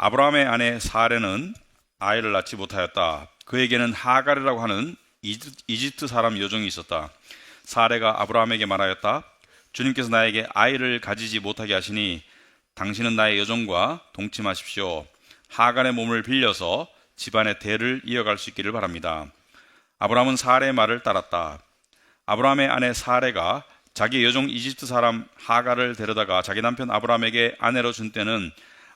아브라함의 아내 사레는 아이를 낳지 못하였다. 그에게는 하갈이라고 하는 이집트 사람 여종이 있었다. 사레가 아브라함에게 말하였다. 주님께서 나에게 아이를 가지지 못하게 하시니 당신은 나의 여종과 동침하십시오. 하갈의 몸을 빌려서 집안의 대를 이어갈 수 있기를 바랍니다. 아브라함은 사레의 말을 따랐다. 아브라함의 아내 사레가 자기 여종 이집트 사람 하갈을 데려다가 자기 남편 아브라함에게 아내로 준 때는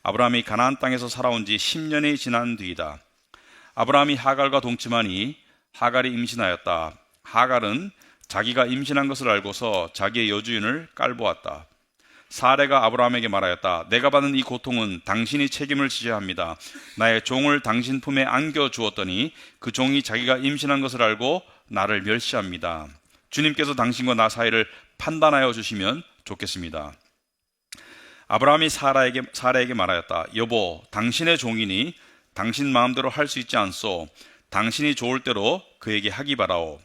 아브라함이 가나안 땅에서 살아온 지 10년이 지난 뒤이다. 아브라함이 하갈과 동침하니 하갈이 임신하였다. 하갈은 자기가 임신한 것을 알고서 자기의 여주인을 깔보았다. 사레가 아브라함에게 말하였다. 내가 받은 이 고통은 당신이 책임을 지셔야 합니다. 나의 종을 당신 품에 안겨 주었더니 그 종이 자기가 임신한 것을 알고 나를 멸시합니다. 주님께서 당신과 나 사이를 판단하여 주시면 좋겠습니다. 아브라함이 사라에게 말하였다. 여보, 당신의 종이니 당신 마음대로 할 수 있지 않소. 당신이 좋을 대로 그에게 하기 바라오.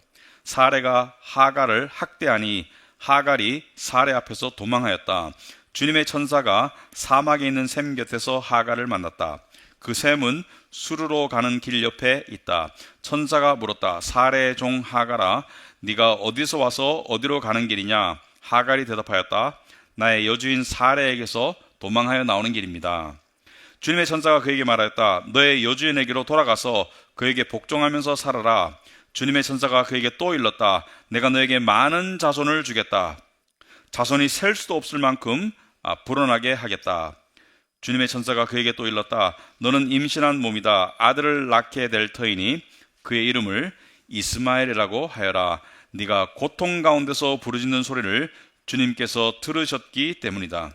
사레가 하갈을 학대하니 하갈이 사레 앞에서 도망하였다. 주님의 천사가 사막에 있는 샘 곁에서 하갈을 만났다. 그 샘은 수르로 가는 길 옆에 있다. 천사가 물었다. 사레의 종 하갈아, 네가 어디서 와서 어디로 가는 길이냐? 하갈이 대답하였다. 나의 여주인 사레에게서 도망하여 나오는 길입니다. 주님의 천사가 그에게 말하였다. 너의 여주인에게로 돌아가서 그에게 복종하면서 살아라. 주님의 천사가 그에게 또 일렀다. 내가 너에게 많은 자손을 주겠다. 자손이 셀 수도 없을 만큼 불어나게 하겠다. 주님의 천사가 그에게 또 일렀다. 너는 임신한 몸이다. 아들을 낳게 될 터이니 그의 이름을 이스마엘이라고 하여라. 네가 고통 가운데서 부르짖는 소리를 주님께서 들으셨기 때문이다.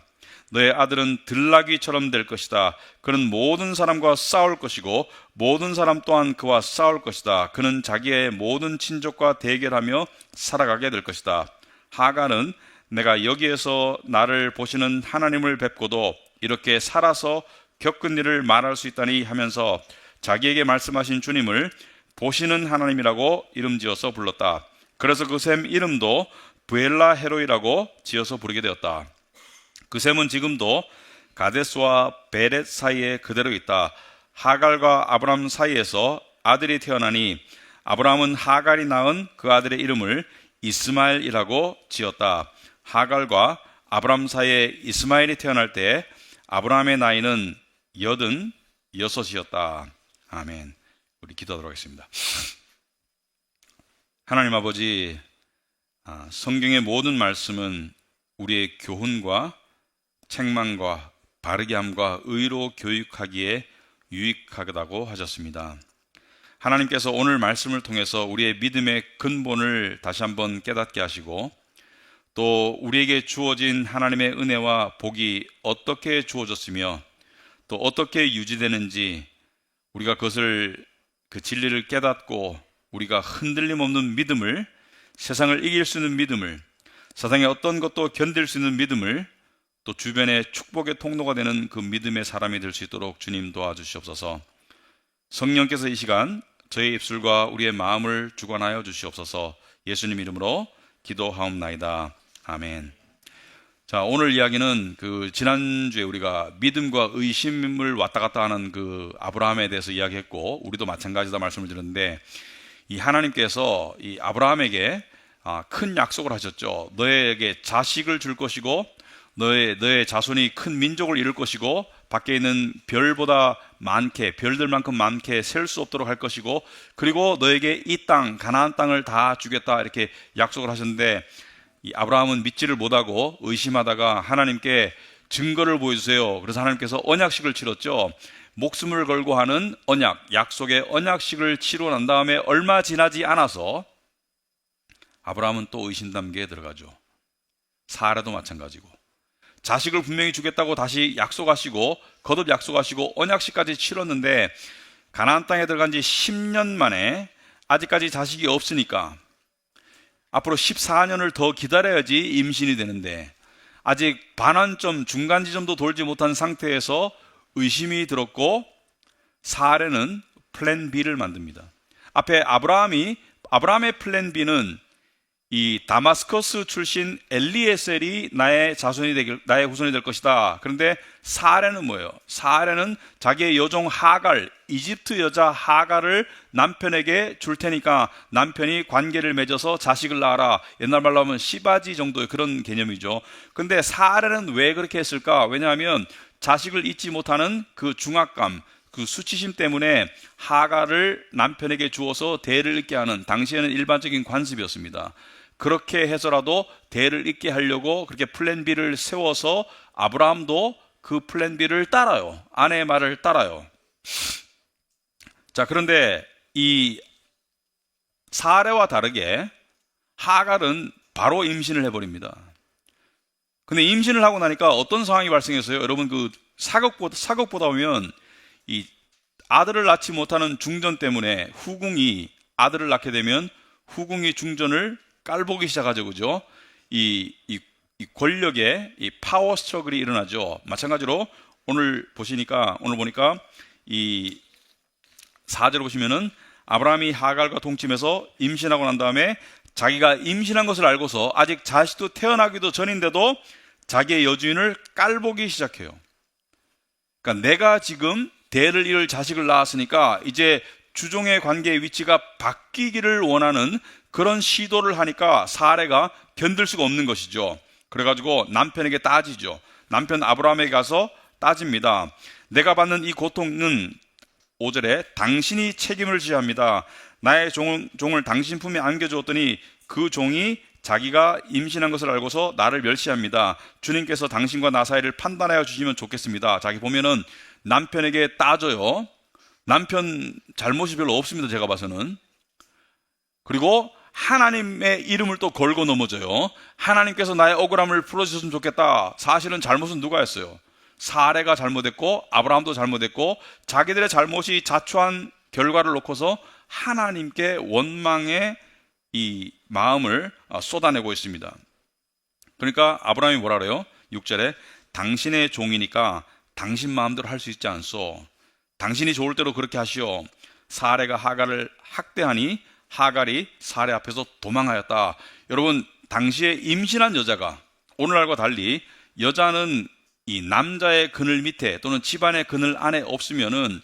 너의 아들은 들나귀처럼 될 것이다. 그는 모든 사람과 싸울 것이고 모든 사람 또한 그와 싸울 것이다. 그는 자기의 모든 친족과 대결하며 살아가게 될 것이다. 하갈은 내가 여기에서 나를 보시는 하나님을 뵙고도 이렇게 살아서 겪은 일을 말할 수 있다니 하면서 자기에게 말씀하신 주님을 보시는 하나님이라고 이름지어서 불렀다. 그래서 그 샘 이름도 브엘라 헤로이라고 지어서 부르게 되었다. 그 샘은 지금도 가데스와 베렛 사이에 그대로 있다. 하갈과 아브람 사이에서 아들이 태어나니 아브람은 하갈이 낳은 그 아들의 이름을 이스마엘이라고 지었다. 하갈과 아브람 사이에 이스마엘이 태어날 때 아브람의 나이는 86이었다. 아멘. 우리 기도하도록 하겠습니다. 하나님 아버지, 성경의 모든 말씀은 우리의 교훈과 책망과 바르게 함과 의로 교육하기에 유익하다고 하셨습니다. 하나님께서 오늘 말씀을 통해서 우리의 믿음의 근본을 다시 한번 깨닫게 하시고 또 우리에게 주어진 하나님의 은혜와 복이 어떻게 주어졌으며 또 어떻게 유지되는지 우리가 그 진리를 깨닫고 우리가 흔들림 없는 믿음을, 세상을 이길 수 있는 믿음을, 세상의 어떤 것도 견딜 수 있는 믿음을, 또 주변의 축복의 통로가 되는 그 믿음의 사람이 될 수 있도록 주님 도와주시옵소서. 성령께서 이 시간 저의 입술과 우리의 마음을 주관하여 주시옵소서. 예수님 이름으로 기도하옵나이다. 아멘. 자, 오늘 이야기는 지난주에 우리가 믿음과 의심을 왔다 갔다 하는 아브라함에 대해서 이야기했고, 우리도 마찬가지다 말씀을 드렸는데, 이 하나님께서 이 아브라함에게 큰 약속을 하셨죠. 너에게 자식을 줄 것이고 너의 자손이 큰 민족을 이룰 것이고 밖에 있는 별보다 많게, 별들만큼 많게 셀 수 없도록 할 것이고 그리고 너에게 이 땅, 가나안 땅을 다 주겠다 이렇게 약속을 하셨는데 이 아브라함은 믿지를 못하고 의심하다가 하나님께 증거를 보여주세요. 그래서 하나님께서 언약식을 치렀죠. 목숨을 걸고 하는 언약, 약속의 언약식을 치르고 난 다음에 얼마 지나지 않아서 아브라함은 또 의심 단계에 들어가죠. 사라도 마찬가지고 자식을 분명히 주겠다고 다시 약속하시고 거듭 약속하시고 언약식까지 치렀는데 가나안 땅에 들어간 지 10년 만에 아직까지 자식이 없으니까 앞으로 14년을 더 기다려야지 임신이 되는데 아직 반환점, 중간 지점도 돌지 못한 상태에서 의심이 들었고 사레는 플랜 B를 만듭니다. 앞에 아브라함의 플랜 B는 이 다마스커스 출신 엘리에셀이 나의 나의 후손이 될 것이다. 그런데 사레는 뭐예요? 사레는 자기의 여종 하갈, 이집트 여자 하갈을 남편에게 줄 테니까 남편이 관계를 맺어서 자식을 낳아라. 옛날 말로 하면 시바지 정도의 그런 개념이죠. 근데 사레는 왜 그렇게 했을까? 왜냐하면 자식을 잊지 못하는 그 중압감, 그 수치심 때문에 하갈을 남편에게 주어서 대를 잇게 하는, 당시에는 일반적인 관습이었습니다. 그렇게 해서라도 대를 잇게 하려고 그렇게 플랜 B를 세워서 아브라함도 그 플랜 B를 따라요. 아내의 말을 따라요. 자, 그런데 이 사레와 다르게 하갈은 바로 임신을 해버립니다. 근데 임신을 하고 나니까 어떤 상황이 발생했어요? 여러분, 그 사극보다 보면 이 아들을 낳지 못하는 중전 때문에 후궁이 아들을 낳게 되면 후궁이 중전을 깔보기 시작하죠. 그죠? 이 권력의 이 파워 스트러글이 일어나죠. 마찬가지로 오늘 보니까 이 4절 보시면은 아브라함이 하갈과 동침해서 임신하고 난 다음에 자기가 임신한 것을 알고서 아직 자식도 태어나기도 전인데도 자기의 여주인을 깔보기 시작해요. 그러니까 내가 지금 대를 이을 자식을 낳았으니까 이제 주종의 관계의 위치가 바뀌기를 원하는 그런 시도를 하니까 사레가 견딜 수가 없는 것이죠. 그래가지고 남편에게 따지죠. 남편 아브라함에게 가서 따집니다. 내가 받는 이 고통은 5절에 당신이 책임을 져야 합니다. 나의 종을 당신 품에 안겨주었더니 그 종이 자기가 임신한 것을 알고서 나를 멸시합니다. 주님께서 당신과 나 사이를 판단하여 주시면 좋겠습니다. 자기 보면은 남편에게 따져요. 남편 잘못이 별로 없습니다. 제가 봐서는. 그리고 하나님의 이름을 또 걸고 넘어져요. 하나님께서 나의 억울함을 풀어주셨으면 좋겠다. 사실은 잘못은 누가 했어요? 사레가 잘못했고 아브라함도 잘못했고 자기들의 잘못이 자초한 결과를 놓고서 하나님께 원망의 이 마음을 쏟아내고 있습니다. 그러니까 아브라함이 뭐라 그래요? 6절에 당신의 종이니까 당신 마음대로 할 수 있지 않소. 당신이 좋을 대로 그렇게 하시오. 사레가 하갈을 학대하니 하갈이 사레 앞에서 도망하였다. 여러분, 당시에 임신한 여자가 오늘날과 달리 여자는 이 남자의 그늘 밑에 또는 집안의 그늘 안에 없으면은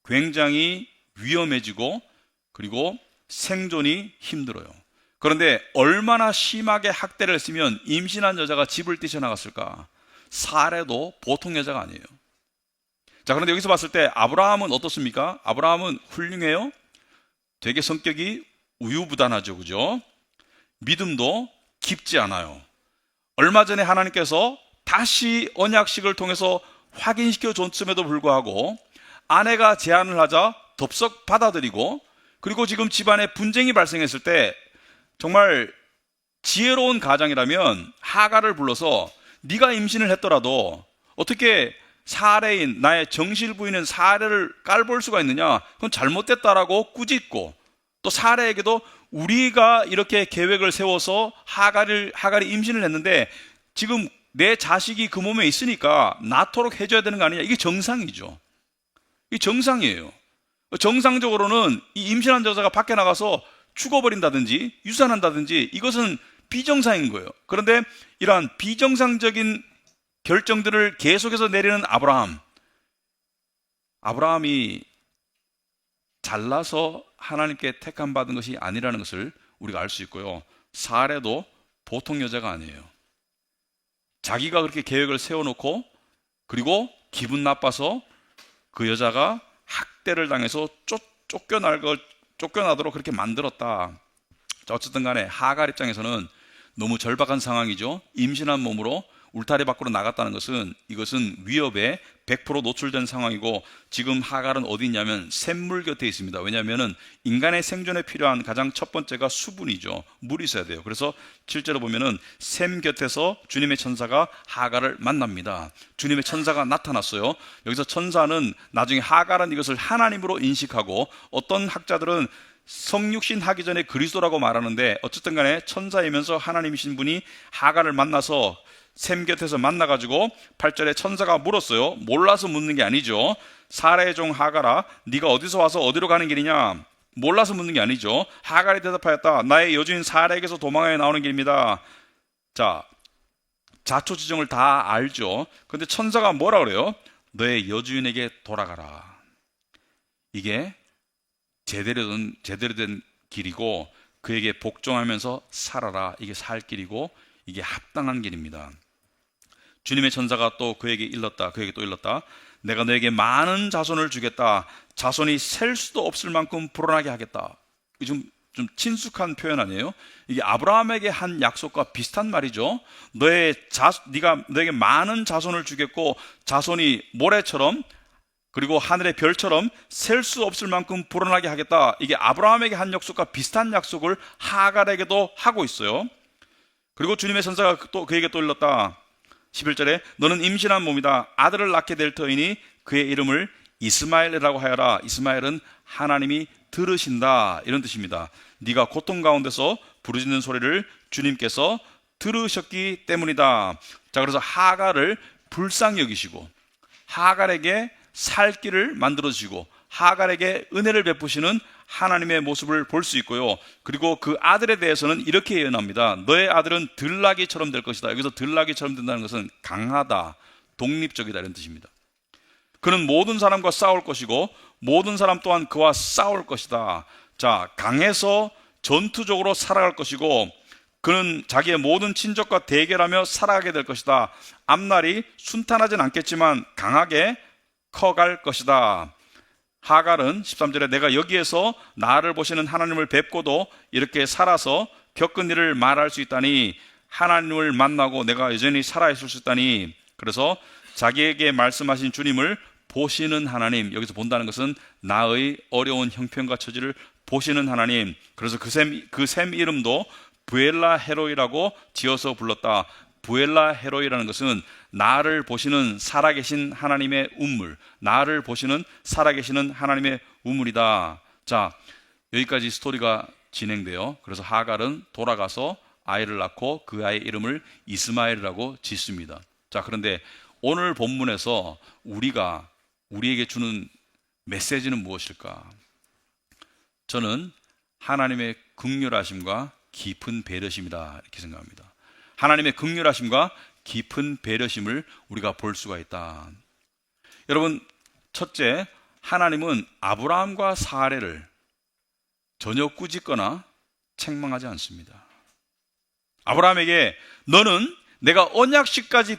굉장히 위험해지고 그리고 생존이 힘들어요. 그런데 얼마나 심하게 학대를 했으면 임신한 여자가 집을 뛰쳐나갔을까? 사레도 보통 여자가 아니에요. 자, 그런데 여기서 봤을 때 아브라함은 어떻습니까? 아브라함은 훌륭해요. 되게 성격이 우유부단하죠. 그죠? 믿음도 깊지 않아요. 얼마 전에 하나님께서 다시 언약식을 통해서 확인시켜 줬음에도 불구하고 아내가 제안을 하자 덥석 받아들이고, 그리고 지금 집안에 분쟁이 발생했을 때 정말 지혜로운 가장이라면 하갈을 불러서 네가 임신을 했더라도 어떻게 사레인 나의 정실 부인인 사레를 깔볼 수가 있느냐? 그건 잘못됐다라고 꾸짖고, 또 사레에게도 우리가 이렇게 계획을 세워서 하갈이 임신을 했는데 지금 내 자식이 그 몸에 있으니까 낳도록 해줘야 되는 거 아니냐? 이게 정상이죠. 이게 정상이에요. 정상적으로는 이 임신한 여자가 밖에 나가서 죽어버린다든지 유산한다든지 이것은 비정상인 거예요. 그런데 이러한 비정상적인 결정들을 계속해서 내리는 아브라함이 잘나서 하나님께 택함 받은 것이 아니라는 것을 우리가 알 수 있고요. 사레도 보통 여자가 아니에요. 자기가 그렇게 계획을 세워놓고 그리고 기분 나빠서 그 여자가 학대를 당해서 쫓겨나도록 그렇게 만들었다. 자, 어쨌든 간에 하갈 입장에서는 너무 절박한 상황이죠. 임신한 몸으로 울타리 밖으로 나갔다는 것은 이것은 위협에 100% 노출된 상황이고, 지금 하갈은 어디 있냐면 샘물 곁에 있습니다. 왜냐하면 인간의 생존에 필요한 가장 첫 번째가 수분이죠. 물이 있어야 돼요. 그래서 실제로 보면은 샘 곁에서 주님의 천사가 하갈을 만납니다. 주님의 천사가 나타났어요. 여기서 천사는 나중에 하갈은 이것을 하나님으로 인식하고, 어떤 학자들은 성육신 하기 전에 그리스도라고 말하는데 어쨌든 간에 천사이면서 하나님이신 분이 하갈을 만나서 샘 곁에서 만나가지고 8절에 천사가 물었어요. 몰라서 묻는 게 아니죠. 사라의 종 하갈아, 네가 어디서 와서 어디로 가는 길이냐? 몰라서 묻는 게 아니죠. 하갈이 대답하였다. 나의 여주인 사라에게서 도망하여 나오는 길입니다. 자, 자초지종을 다 알죠. 근데 천사가 뭐라 그래요? 너의 여주인에게 돌아가라. 이게 제대로 된 길이고 그에게 복종하면서 살아라. 이게 살 길이고 이게 합당한 길입니다. 주님의 천사가 또 그에게 또 일렀다. 내가 너에게 많은 자손을 주겠다. 자손이 셀 수도 없을 만큼 불어나게 하겠다. 좀 친숙한 표현 아니에요? 이게 아브라함에게 한 약속과 비슷한 말이죠. 네가 너에게 많은 자손을 주겠고 자손이 모래처럼 그리고 하늘의 별처럼 셀 수 없을 만큼 불어나게 하겠다. 이게 아브라함에게 한 약속과 비슷한 약속을 하갈에게도 하고 있어요. 그리고 주님의 천사가 또 그에게 또 일렀다. 11절에 너는 임신한 몸이다. 아들을 낳게 될 터이니 그의 이름을 이스마엘이라고 하여라. 이스마엘은 하나님이 들으신다. 이런 뜻입니다. 네가 고통 가운데서 부르짖는 소리를 주님께서 들으셨기 때문이다. 자, 그래서 하갈을 불쌍히 여기시고 하갈에게 살 길을 만들어 주시고 하갈에게 은혜를 베푸시는 하나님의 모습을 볼 수 있고요. 그리고 그 아들에 대해서는 이렇게 예언합니다. 너의 아들은 들나귀처럼 될 것이다. 여기서 들나귀처럼 된다는 것은 강하다, 독립적이다 이런 뜻입니다. 그는 모든 사람과 싸울 것이고 모든 사람 또한 그와 싸울 것이다. 자, 강해서 전투적으로 살아갈 것이고 그는 자기의 모든 친족과 대결하며 살아가게 될 것이다. 앞날이 순탄하진 않겠지만 강하게 커갈 것이다. 하갈은 13절에 내가 여기에서 나를 보시는 하나님을 뵙고도 이렇게 살아서 겪은 일을 말할 수 있다니 하나님을 만나고 내가 여전히 살아있을 수 있다니. 그래서 자기에게 말씀하신 주님을 보시는 하나님, 여기서 본다는 것은 나의 어려운 형편과 처지를 보시는 하나님. 그래서 그 샘 이름도 부엘라 헤로이라고 지어서 불렀다. 부엘라 헤로이라는 것은 나를 보시는 살아계신 하나님의 우물, 나를 보시는 살아계시는 하나님의 우물이다. 자, 여기까지 스토리가 진행돼요. 그래서 하갈은 돌아가서 아이를 낳고 그 아이의 이름을 이스마엘이라고 짓습니다. 자, 그런데 오늘 본문에서 우리에게 주는 메시지는 무엇일까? 저는 하나님의 긍휼하심과 깊은 배려심이다 이렇게 생각합니다. 하나님의 긍휼하심과 깊은 배려심을 우리가 볼 수가 있다. 여러분, 첫째, 하나님은 아브라함과 사레를 전혀 꾸짖거나 책망하지 않습니다. 아브라함에게 너는 내가 언약식까지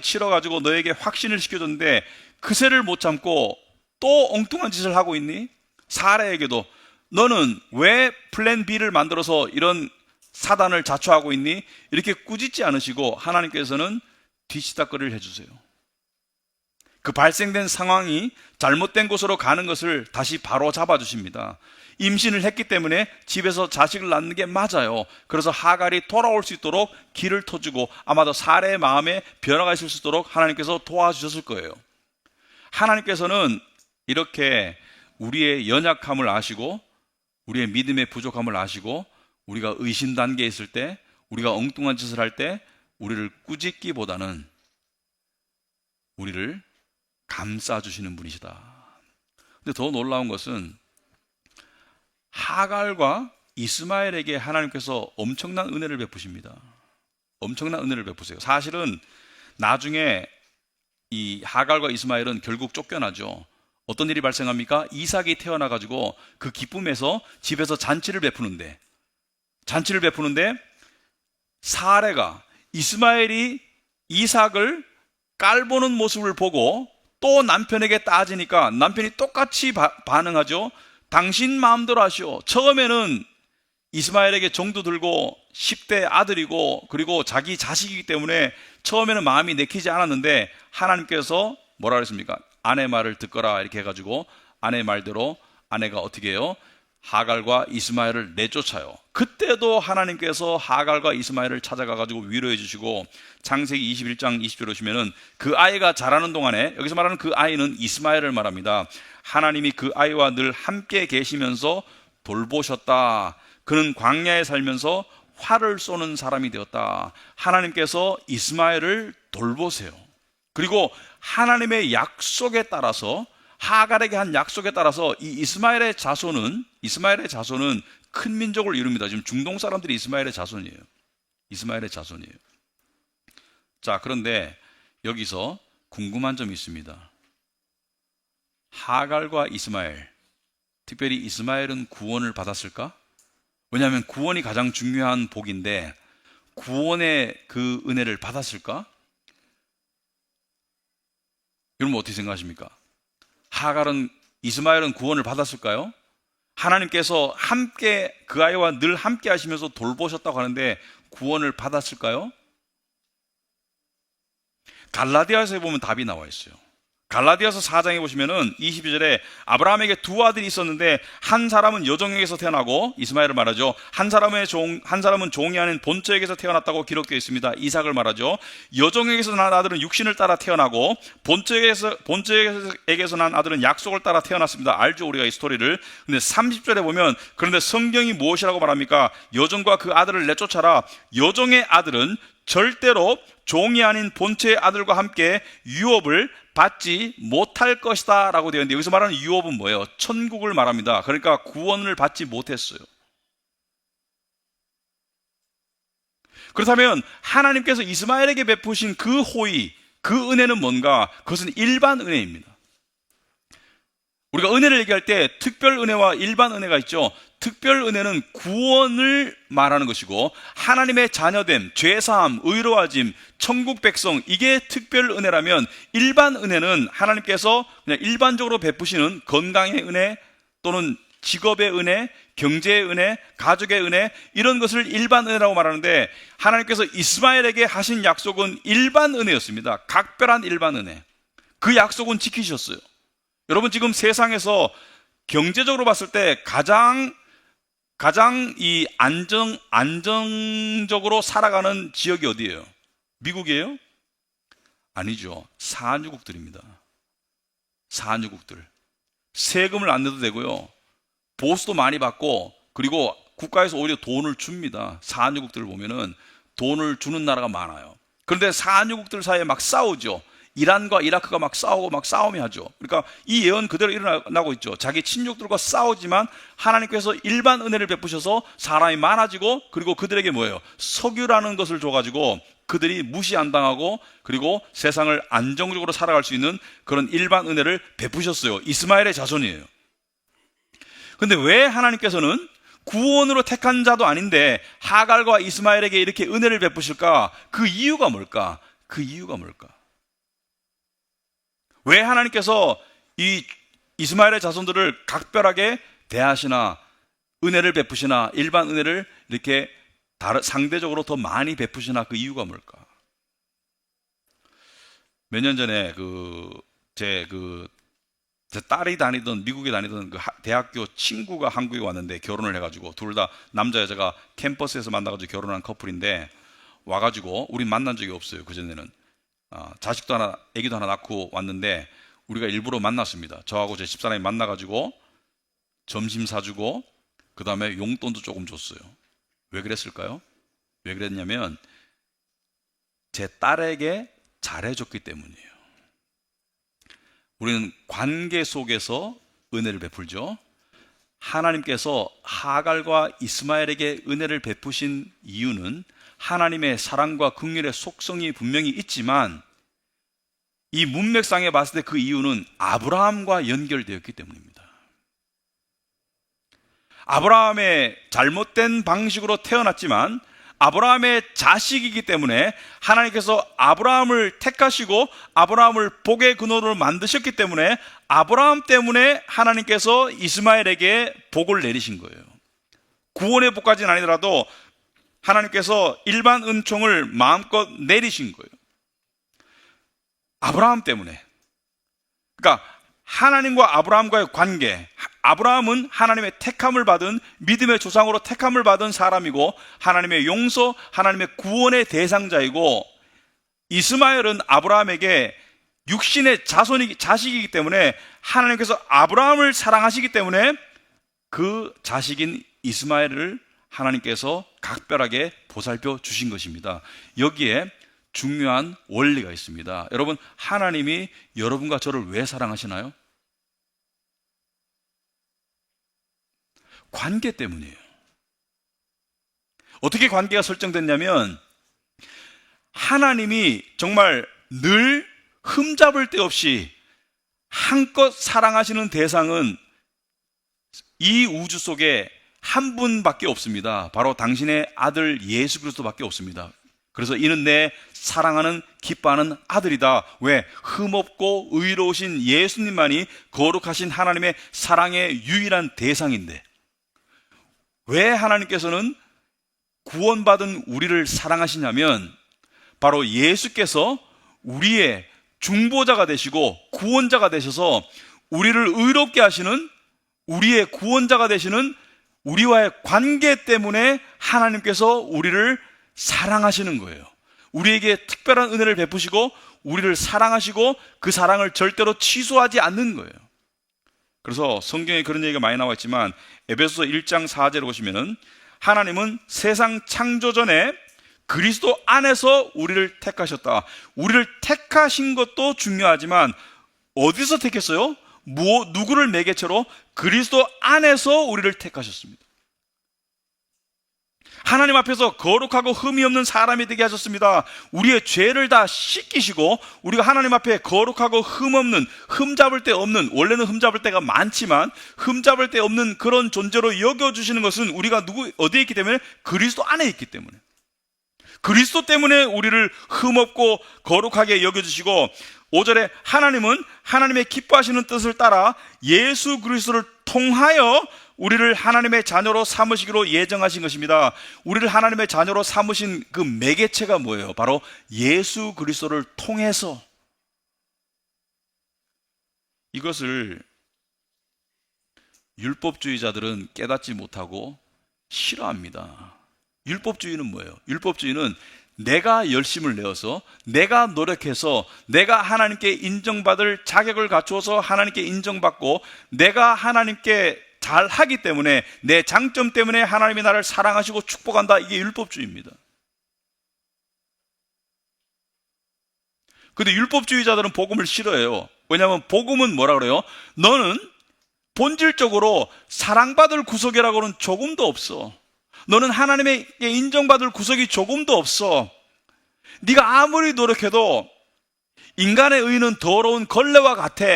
치러가지고 너에게 확신을 시켜줬는데 그새를 못 참고 또 엉뚱한 짓을 하고 있니? 사레에게도 너는 왜 플랜 B를 만들어서 이런 사단을 자초하고 있니? 이렇게 꾸짖지 않으시고 하나님께서는 뒤치다거리를 해주세요. 그 발생된 상황이 잘못된 곳으로 가는 것을 다시 바로 잡아주십니다. 임신을 했기 때문에 집에서 자식을 낳는 게 맞아요. 그래서 하갈이 돌아올 수 있도록 길을 터주고 아마도 사레의 마음에 변화가 있을 수 있도록 하나님께서 도와주셨을 거예요. 하나님께서는 이렇게 우리의 연약함을 아시고 우리의 믿음의 부족함을 아시고 우리가 의심 단계에 있을 때, 우리가 엉뚱한 짓을 할 때 우리를 꾸짖기보다는 우리를 감싸주시는 분이시다. 근데 더 놀라운 것은 하갈과 이스마엘에게 하나님께서 엄청난 은혜를 베푸십니다. 엄청난 은혜를 베푸세요. 사실은 나중에 이 하갈과 이스마엘은 결국 쫓겨나죠. 어떤 일이 발생합니까? 이삭이 태어나가지고 그 기쁨에서 집에서 잔치를 베푸는데 사레가 이스마엘이 이삭을 깔보는 모습을 보고 또 남편에게 따지니까 남편이 똑같이 반응하죠. 당신 마음대로 하시오. 처음에는 이스마엘에게 정도 들고 10대 아들이고 그리고 자기 자식이기 때문에 처음에는 마음이 내키지 않았는데 하나님께서 뭐라 그랬습니까? 아내 말을 듣거라 이렇게 해가지고 아내 말대로 아내가 어떻게 해요? 하갈과 이스마엘을 내쫓아요. 그때도 하나님께서 하갈과 이스마엘을 찾아가가지고 위로해 주시고 창세기 21장 20절에 오시면은 그 아이가 자라는 동안에, 여기서 말하는 그 아이는 이스마엘을 말합니다. 하나님이 그 아이와 늘 함께 계시면서 돌보셨다. 그는 광야에 살면서 활을 쏘는 사람이 되었다. 하나님께서 이스마엘을 돌보세요. 그리고 하나님의 약속에 따라서 하갈에게 한 약속에 따라서 이 이스마엘의 자손은 큰 민족을 이룹니다. 지금 중동 사람들이 이스마엘의 자손이에요. 이스마엘의 자손이에요. 자, 그런데 여기서 궁금한 점이 있습니다. 하갈과 이스마엘, 특별히 이스마엘은 구원을 받았을까? 왜냐하면 구원이 가장 중요한 복인데 구원의 그 은혜를 받았을까? 여러분 어떻게 생각하십니까? 이스마엘은 구원을 받았을까요? 하나님께서 함께 그 아이와 늘 함께 하시면서 돌보셨다고 하는데 구원을 받았을까요? 갈라디아서에 보면 답이 나와 있어요. 갈라디아서 4장에 보시면은 22절에 아브라함에게 두 아들이 있었는데 한 사람은 여종에게서 태어나고, 이스마엘을 말하죠. 한 사람은 종이 아닌 본처에게서 태어났다고 기록되어 있습니다. 이삭을 말하죠. 여종에게서 난 아들은 육신을 따라 태어나고 본처에게서 난 아들은 약속을 따라 태어났습니다. 알죠, 우리가 이 스토리를. 근데 30절에 보면, 그런데 성경이 무엇이라고 말합니까? 여종과 그 아들을 내쫓아라. 여종의 아들은 절대로 종이 아닌 본체의 아들과 함께 유업을 받지 못할 것이다 라고 되어 있는데, 여기서 말하는 유업은 뭐예요? 천국을 말합니다. 그러니까 구원을 받지 못했어요. 그렇다면 하나님께서 이스마엘에게 베푸신 그 호의, 그 은혜는 뭔가? 그것은 일반 은혜입니다. 우리가 은혜를 얘기할 때 특별 은혜와 일반 은혜가 있죠. 특별 은혜는 구원을 말하는 것이고, 하나님의 자녀됨, 죄사함, 의로워짐, 천국 백성, 이게 특별 은혜라면, 일반 은혜는 하나님께서 그냥 일반적으로 베푸시는 건강의 은혜 또는 직업의 은혜, 경제의 은혜, 가족의 은혜, 이런 것을 일반 은혜라고 말하는데, 하나님께서 이스마엘에게 하신 약속은 일반 은혜였습니다. 각별한 일반 은혜. 그 약속은 지키셨어요. 여러분, 지금 세상에서 경제적으로 봤을 때 가장 이 안정적으로 살아가는 지역이 어디예요? 미국이에요? 아니죠. 산유국들입니다. 산유국들. 세금을 안 내도 되고요. 보수도 많이 받고, 그리고 국가에서 오히려 돈을 줍니다. 산유국들을 보면은 돈을 주는 나라가 많아요. 그런데 산유국들 사이에 막 싸우죠. 이란과 이라크가 막 싸우고 막 싸움이 하죠. 그러니까 이 예언 그대로 일어나고 있죠. 자기 친족들과 싸우지만 하나님께서 일반 은혜를 베푸셔서 사람이 많아지고, 그리고 그들에게 뭐예요? 석유라는 것을 줘가지고 그들이 무시 안 당하고, 그리고 세상을 안정적으로 살아갈 수 있는 그런 일반 은혜를 베푸셨어요. 이스마엘의 자손이에요. 근데 왜 하나님께서는 구원으로 택한 자도 아닌데 하갈과 이스마엘에게 이렇게 은혜를 베푸실까? 그 이유가 뭘까? 그 이유가 뭘까? 왜 하나님께서 이 이스마엘의 자손들을 각별하게 대하시나, 은혜를 베푸시나, 일반 은혜를 이렇게 상대적으로 더 많이 베푸시나, 그 이유가 뭘까? 몇 년 전에 제 딸이 다니던, 미국에 다니던 그 대학교 친구가 한국에 왔는데, 결혼을 해가지고, 둘 다 남자 여자가 캠퍼스에서 만나가지고 결혼한 커플인데, 와가지고 우리 만난 적이 없어요. 그전에는 자식도 하나, 아기도 하나 낳고 왔는데, 우리가 일부러 만났습니다. 저하고 제 집사람이 만나가지고 점심 사주고, 그 다음에 용돈도 조금 줬어요. 왜 그랬을까요? 왜 그랬냐면 제 딸에게 잘해줬기 때문이에요. 우리는 관계 속에서 은혜를 베풀죠. 하나님께서 하갈과 이스마엘에게 은혜를 베푸신 이유는 하나님의 사랑과 긍휼의 속성이 분명히 있지만, 이 문맥상에 봤을 때 그 이유는 아브라함과 연결되었기 때문입니다. 아브라함의 잘못된 방식으로 태어났지만 아브라함의 자식이기 때문에 하나님께서 아브라함을 택하시고 아브라함을 복의 근원으로 만드셨기 때문에, 아브라함 때문에 하나님께서 이스마엘에게 복을 내리신 거예요. 구원의 복까지는 아니더라도 하나님께서 일반 은총을 마음껏 내리신 거예요. 아브라함 때문에. 그러니까 하나님과 아브라함과의 관계, 아브라함은 하나님의 택함을 받은, 믿음의 조상으로 택함을 받은 사람이고, 하나님의 용서, 하나님의 구원의 대상자이고, 이스마엘은 아브라함에게 육신의 자식이기 때문에 하나님께서 아브라함을 사랑하시기 때문에 그 자식인 이스마엘을 하나님께서 각별하게 보살펴 주신 것입니다. 여기에 중요한 원리가 있습니다. 여러분, 하나님이 여러분과 저를 왜 사랑하시나요? 관계 때문이에요. 어떻게 관계가 설정됐냐면 하나님이 정말 늘 흠잡을 데 없이 한껏 사랑하시는 대상은 이 우주 속에 한 분밖에 없습니다. 바로 당신의 아들 예수 그리스도밖에 없습니다. 그래서 이는 내 사랑하는 기뻐하는 아들이다. 왜? 흠없고 의로우신 예수님만이 거룩하신 하나님의 사랑의 유일한 대상인데, 왜 하나님께서는 구원받은 우리를 사랑하시냐면 바로 예수께서 우리의 중보자가 되시고 구원자가 되셔서 우리를 의롭게 하시는, 우리의 구원자가 되시는 우리와의 관계 때문에 하나님께서 우리를 사랑하시는 거예요. 우리에게 특별한 은혜를 베푸시고 우리를 사랑하시고 그 사랑을 절대로 취소하지 않는 거예요. 그래서 성경에 그런 얘기가 많이 나와 있지만 에베소서 1장 4절에 보시면은 하나님은 세상 창조 전에 그리스도 안에서 우리를 택하셨다. 우리를 택하신 것도 중요하지만 어디서 택했어요? 누구를 매개체로? 그리스도 안에서 우리를 택하셨습니다. 하나님 앞에서 거룩하고 흠이 없는 사람이 되게 하셨습니다. 우리의 죄를 다 씻기시고 우리가 하나님 앞에 거룩하고 흠 없는, 흠잡을 데 없는, 원래는 흠잡을 데가 많지만 흠잡을 데 없는 그런 존재로 여겨주시는 것은 우리가 어디에 있기 때문에? 그리스도 안에 있기 때문에. 그리스도 때문에 우리를 흠없고 거룩하게 여겨주시고 5절에 하나님은 하나님의 기뻐하시는 뜻을 따라 예수 그리스도를 통하여 우리를 하나님의 자녀로 삼으시기로 예정하신 것입니다. 우리를 하나님의 자녀로 삼으신 그 매개체가 뭐예요? 바로 예수 그리스도를 통해서. 이것을 율법주의자들은 깨닫지 못하고 싫어합니다. 율법주의는 뭐예요? 율법주의는 내가 열심을 내어서, 내가 노력해서, 내가 하나님께 인정받을 자격을 갖추어서 하나님께 인정받고, 내가 하나님께 잘하기 때문에, 내 장점 때문에 하나님이 나를 사랑하시고 축복한다. 이게 율법주의입니다. 근데 율법주의자들은 복음을 싫어해요. 왜냐하면 복음은 뭐라 그래요? 너는 본질적으로 사랑받을 구석이라고는 조금도 없어. 너는 하나님에게 인정받을 구석이 조금도 없어. 네가 아무리 노력해도 인간의 의는 더러운 걸레와 같아.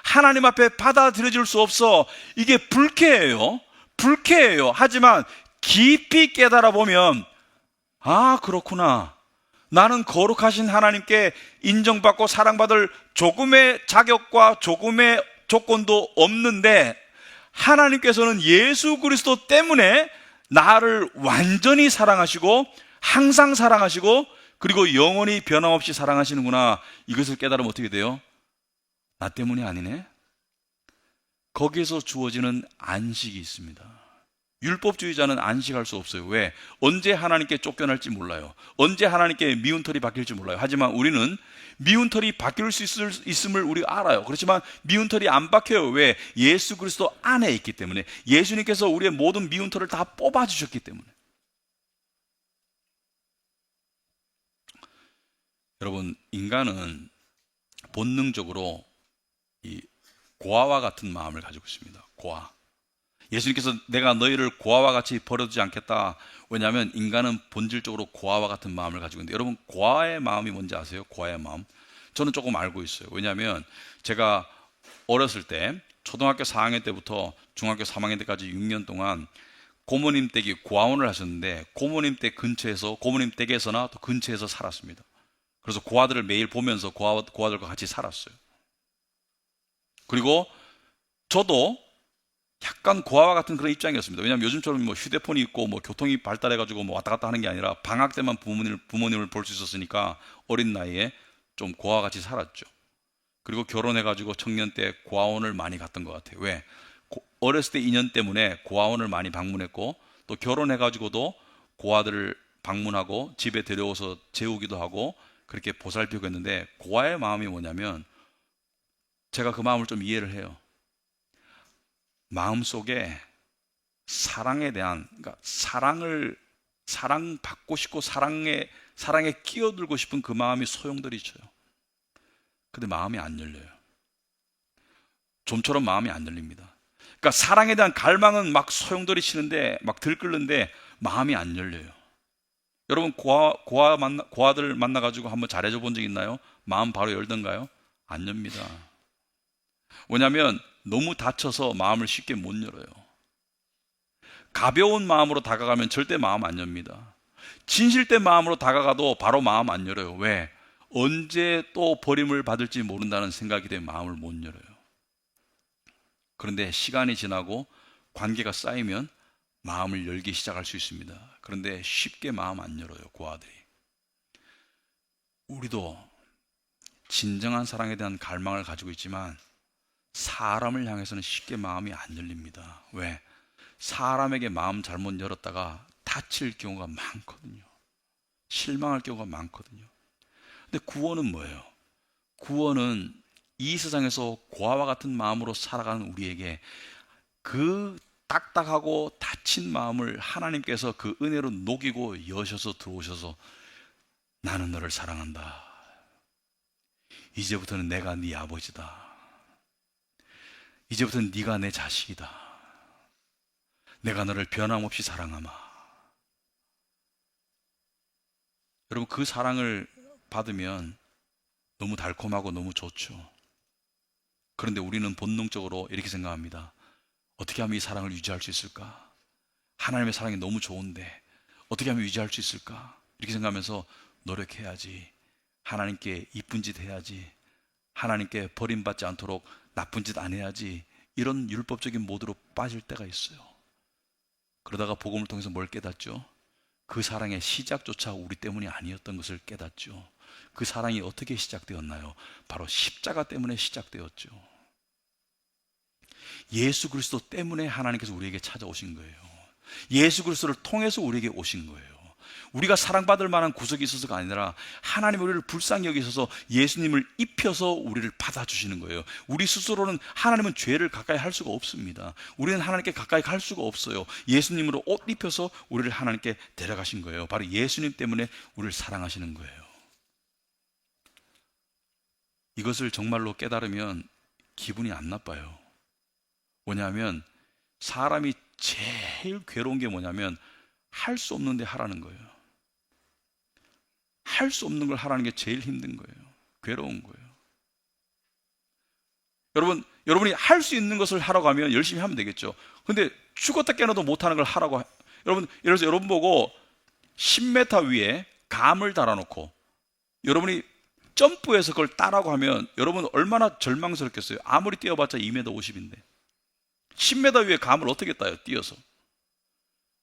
하나님 앞에 받아들여질 수 없어. 이게 불쾌해요. 불쾌해요. 하지만 깊이 깨달아 보면 아, 그렇구나. 나는 거룩하신 하나님께 인정받고 사랑받을 조금의 자격과 조금의 조건도 없는데 하나님께서는 예수 그리스도 때문에 나를 완전히 사랑하시고 항상 사랑하시고 그리고 영원히 변함없이 사랑하시는구나. 이것을 깨달으면 어떻게 돼요? 나 때문이 아니네. 거기에서 주어지는 안식이 있습니다. 율법주의자는 안식할 수 없어요. 왜? 언제 하나님께 쫓겨날지 몰라요. 언제 하나님께 미운 털이 바뀔지 몰라요. 하지만 우리는 미운 털이 바뀔 수 있음을 우리가 알아요. 그렇지만 미운 털이 안 바뀌어요. 왜? 예수 그리스도 안에 있기 때문에. 예수님께서 우리의 모든 미운 털을 다 뽑아주셨기 때문에. 여러분, 인간은 본능적으로 이 고아와 같은 마음을 가지고 있습니다. 고아. 예수님께서 내가 너희를 고아와 같이 버려두지 않겠다. 왜냐하면 인간은 본질적으로 고아와 같은 마음을 가지고 있는데, 여러분 고아의 마음이 뭔지 아세요? 고아의 마음. 저는 조금 알고 있어요. 왜냐하면 제가 어렸을 때 초등학교 4학년 때부터 중학교 3학년 때까지 6년 동안 고모님 댁이 고아원을 하셨는데 고모님 댁 근처에서, 고모님 댁에서나 또 근처에서 살았습니다. 그래서 고아들을 매일 보면서 고아들과 같이 살았어요. 그리고 저도 약간 고아와 같은 그런 입장이었습니다. 왜냐하면 요즘처럼 뭐 휴대폰이 있고 뭐 교통이 발달해가지고 뭐 왔다 갔다 하는 게 아니라 방학 때만 부모님을 볼 수 있었으니까 어린 나이에 좀 고아와 같이 살았죠. 그리고 결혼해가지고 청년 때 고아원을 많이 갔던 것 같아요. 왜? 어렸을 때 인연 때문에 고아원을 많이 방문했고 또 결혼해가지고도 고아들을 방문하고 집에 데려와서 재우기도 하고 그렇게 보살피고 했는데, 고아의 마음이 뭐냐면 제가 그 마음을 좀 이해를 해요. 마음속에 사랑에 대한, 그러니까 사랑받고 싶고 사랑에 끼어들고 싶은 그 마음이 소용돌이 쳐요. 근데 마음이 안 열려요. 좀처럼 마음이 안 열립니다. 그러니까 사랑에 대한 갈망은 막 소용돌이 치는데, 막 들끓는데 마음이 안 열려요. 여러분 고아들 만나가지고 한번 잘해줘 본 적 있나요? 마음 바로 열던가요? 안 엽니다. 왜냐하면 너무 다쳐서 마음을 쉽게 못 열어요. 가벼운 마음으로 다가가면 절대 마음 안 엽니다. 진실된 마음으로 다가가도 바로 마음 안 열어요. 왜? 언제 또 버림을 받을지 모른다는 생각이 되면 마음을 못 열어요. 그런데 시간이 지나고 관계가 쌓이면 마음을 열기 시작할 수 있습니다. 그런데 쉽게 마음 안 열어요, 고아들이. 우리도 진정한 사랑에 대한 갈망을 가지고 있지만 사람을 향해서는 쉽게 마음이 안 열립니다. 왜? 사람에게 마음 잘못 열었다가 다칠 경우가 많거든요. 실망할 경우가 많거든요. 근데 구원은 뭐예요? 구원은 이 세상에서 고아와 같은 마음으로 살아가는 우리에게 그 딱딱하고 다친 마음을 하나님께서 그 은혜로 녹이고 여셔서 들어오셔서 나는 너를 사랑한다. 이제부터는 내가 네 아버지다. 이제부터는 네가 내 자식이다. 내가 너를 변함없이 사랑하마. 여러분, 그 사랑을 받으면 너무 달콤하고 너무 좋죠. 그런데 우리는 본능적으로 이렇게 생각합니다. 어떻게 하면 이 사랑을 유지할 수 있을까? 하나님의 사랑이 너무 좋은데 어떻게 하면 유지할 수 있을까? 이렇게 생각하면서 노력해야지. 하나님께 이쁜 짓 해야지. 하나님께 버림받지 않도록 나쁜 짓 안 해야지. 이런 율법적인 모드로 빠질 때가 있어요. 그러다가 복음을 통해서 뭘 깨닫죠? 그 사랑의 시작조차 우리 때문이 아니었던 것을 깨닫죠. 그 사랑이 어떻게 시작되었나요? 바로 십자가 때문에 시작되었죠. 예수 그리스도 때문에 하나님께서 우리에게 찾아오신 거예요. 예수 그리스도를 통해서 우리에게 오신 거예요. 우리가 사랑받을 만한 구석이 있어서가 아니라 하나님 우리를 불쌍히 여기셔서 예수님을 입혀서 우리를 받아주시는 거예요. 우리 스스로는 하나님은 죄를 가까이 할 수가 없습니다. 우리는 하나님께 가까이 갈 수가 없어요. 예수님으로 옷 입혀서 우리를 하나님께 데려가신 거예요. 바로 예수님 때문에 우리를 사랑하시는 거예요. 이것을 정말로 깨달으면 기분이 안 나빠요. 뭐냐면 사람이 제일 괴로운 게 뭐냐면 할 수 없는데 하라는 거예요. 할 수 없는 걸 하라는 게 제일 힘든 거예요. 괴로운 거예요. 여러분이 할 수 있는 것을 하라고 하면 열심히 하면 되겠죠. 근데 죽었다 깨어나도 못하는 걸 하라고 예를 들어서 여러분 보고 10m 위에 감을 달아놓고 여러분이 점프해서 그걸 따라고 하면 여러분 얼마나 절망스럽겠어요. 아무리 뛰어봤자 2m 50인데 10m 위에 감을 어떻게 따요? 뛰어서.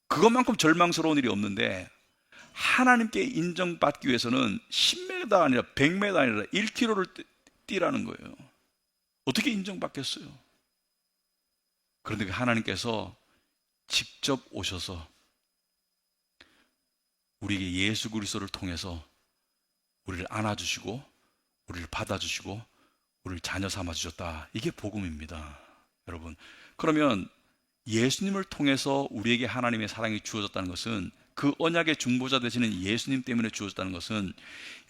그것만큼 절망스러운 일이 없는데 하나님께 인정받기 위해서는 10m 아니라 100m 아니라 1km를 뛰라는 거예요. 어떻게 인정받겠어요? 그런데 하나님께서 직접 오셔서 우리에게 예수 그리스도를 통해서 우리를 안아주시고 우리를 받아주시고 우리를 자녀 삼아주셨다. 이게 복음입니다. 여러분, 그러면 예수님을 통해서 우리에게 하나님의 사랑이 주어졌다는 것은 그 언약의 중보자 되시는 예수님 때문에 주어졌다는 것은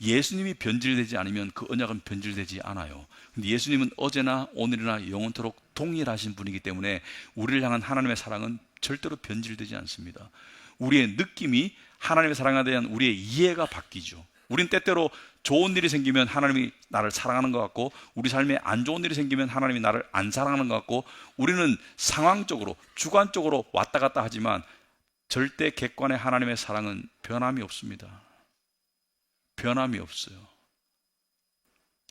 예수님이 변질되지 않으면 그 언약은 변질되지 않아요. 근데 예수님은 어제나 오늘이나 영원토록 동일하신 분이기 때문에 우리를 향한 하나님의 사랑은 절대로 변질되지 않습니다. 우리의 느낌이 하나님의 사랑에 대한 우리의 이해가 바뀌죠. 우린 때때로 좋은 일이 생기면 하나님이 나를 사랑하는 것 같고 우리 삶에 안 좋은 일이 생기면 하나님이 나를 안 사랑하는 것 같고 우리는 상황적으로 주관적으로 왔다 갔다 하지만 절대 객관의 하나님의 사랑은 변함이 없습니다. 변함이 없어요.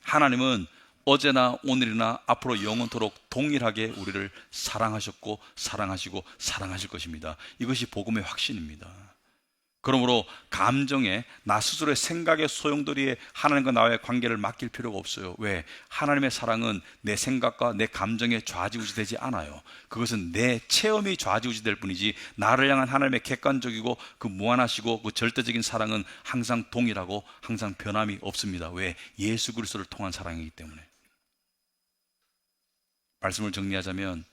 하나님은 어제나 오늘이나 앞으로 영원토록 동일하게 우리를 사랑하셨고 사랑하시고 사랑하실 것입니다. 이것이 복음의 확신입니다. 그러므로 감정에 나 스스로의 생각의 소용돌이에 하나님과 나와의 관계를 맡길 필요가 없어요. 왜? 하나님의 사랑은 내 생각과 내 감정에 좌지우지 되지 않아요. 그것은 내 체험이 좌지우지 될 뿐이지 나를 향한 하나님의 객관적이고 그 무한하시고 그 절대적인 사랑은 항상 동일하고 항상 변함이 없습니다. 왜? 예수 그리스도를 통한 사랑이기 때문에. 말씀을 정리하자면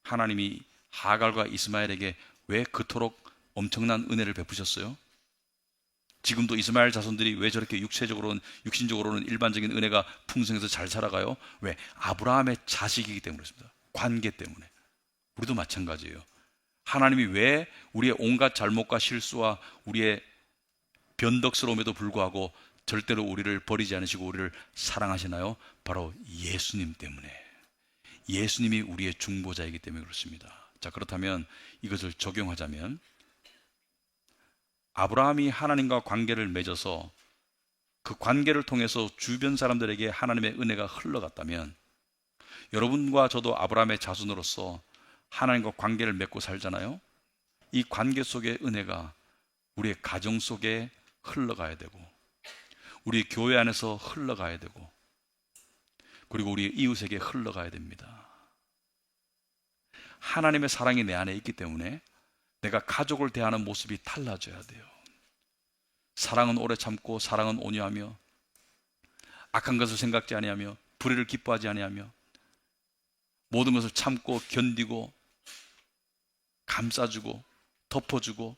하나님이 하갈과 이스마엘에게 왜 그토록 엄청난 은혜를 베푸셨어요? 지금도 이스마엘 자손들이 왜 저렇게 육신적으로는 일반적인 은혜가 풍성해서 잘 살아가요? 왜? 아브라함의 자식이기 때문에 그렇습니다. 관계 때문에. 우리도 마찬가지예요. 하나님이 왜 우리의 온갖 잘못과 실수와 우리의 변덕스러움에도 불구하고 절대로 우리를 버리지 않으시고 우리를 사랑하시나요? 바로 예수님 때문에. 예수님이 우리의 중보자이기 때문에 그렇습니다. 자, 그렇다면 이것을 적용하자면 아브라함이 하나님과 관계를 맺어서 그 관계를 통해서 주변 사람들에게 하나님의 은혜가 흘러갔다면 여러분과 저도 아브라함의 자손으로서 하나님과 관계를 맺고 살잖아요. 이 관계 속의 은혜가 우리의 가정 속에 흘러가야 되고 우리 교회 안에서 흘러가야 되고 그리고 우리 이웃에게 흘러가야 됩니다. 하나님의 사랑이 내 안에 있기 때문에 내가 가족을 대하는 모습이 달라져야 돼요. 사랑은 오래 참고 사랑은 온유하며 악한 것을 생각지 아니하며 불의를 기뻐하지 아니하며 모든 것을 참고 견디고 감싸주고 덮어주고.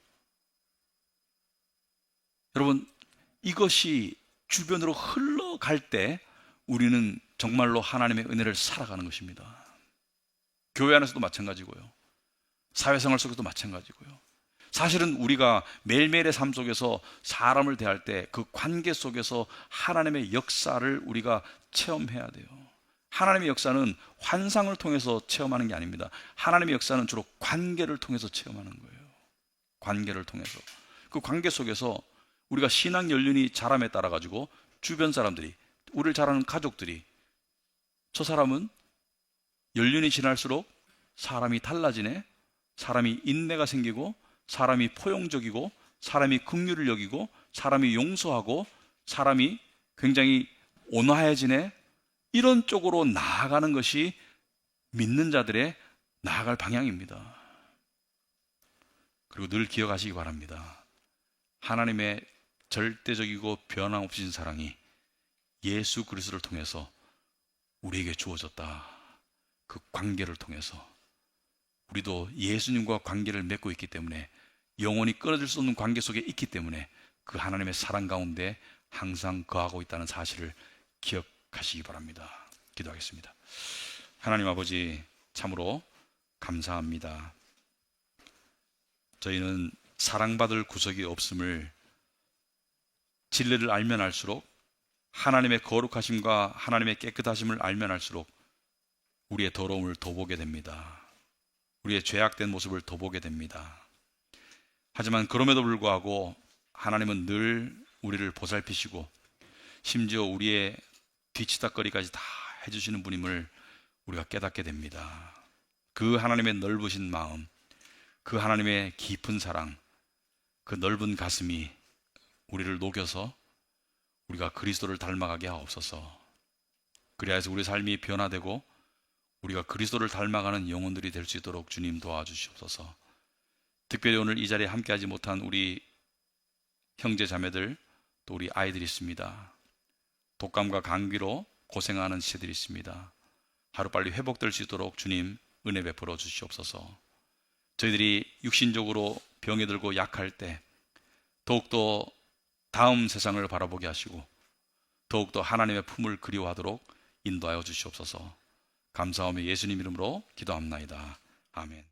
여러분, 이것이 주변으로 흘러갈 때 우리는 정말로 하나님의 은혜를 살아가는 것입니다. 교회 안에서도 마찬가지고요. 사회생활 속에서도 마찬가지고요. 사실은 우리가 매일매일의 삶 속에서 사람을 대할 때 그 관계 속에서 하나님의 역사를 우리가 체험해야 돼요. 하나님의 역사는 환상을 통해서 체험하는 게 아닙니다. 하나님의 역사는 주로 관계를 통해서 체험하는 거예요. 관계를 통해서. 그 관계 속에서 우리가 신앙 연륜이 자람에 따라 가지고 주변 사람들이, 우리를 잘 아는 가족들이, 저 사람은 연륜이 지날수록 사람이 달라지네, 사람이 인내가 생기고 사람이 포용적이고 사람이 긍휼을 여기고 사람이 용서하고 사람이 굉장히 온화해지네, 이런 쪽으로 나아가는 것이 믿는 자들의 나아갈 방향입니다. 그리고 늘 기억하시기 바랍니다. 하나님의 절대적이고 변함없으신 사랑이 예수 그리스도를 통해서 우리에게 주어졌다. 그 관계를 통해서 우리도 예수님과 관계를 맺고 있기 때문에, 영원히 끊어질 수 없는 관계 속에 있기 때문에 그 하나님의 사랑 가운데 항상 거하고 있다는 사실을 기억하시기 바랍니다. 기도하겠습니다. 하나님 아버지, 참으로 감사합니다. 저희는 사랑받을 구석이 없음을 진리를 알면 알수록, 하나님의 거룩하심과 하나님의 깨끗하심을 알면 알수록 우리의 더러움을 더 보게 됩니다. 우리의 죄악된 모습을 더 보게 됩니다. 하지만 그럼에도 불구하고 하나님은 늘 우리를 보살피시고 심지어 우리의 뒤치다거리까지 다 해주시는 분임을 우리가 깨닫게 됩니다. 그 하나님의 넓으신 마음, 그 하나님의 깊은 사랑, 그 넓은 가슴이 우리를 녹여서 우리가 그리스도를 닮아가게 하옵소서. 그래야 해서 우리 삶이 변화되고 우리가 그리스도를 닮아가는 영혼들이 될 수 있도록 주님 도와주시옵소서. 특별히 오늘 이 자리에 함께하지 못한 우리 형제 자매들, 또 우리 아이들이 있습니다. 독감과 감기로 고생하는 시들이 있습니다. 하루빨리 회복될 수 있도록 주님 은혜 베풀어 주시옵소서. 저희들이 육신적으로 병에 들고 약할 때 더욱더 다음 세상을 바라보게 하시고 더욱더 하나님의 품을 그리워하도록 인도하여 주시옵소서. 감사하며 예수님 이름으로 기도합나이다. 아멘.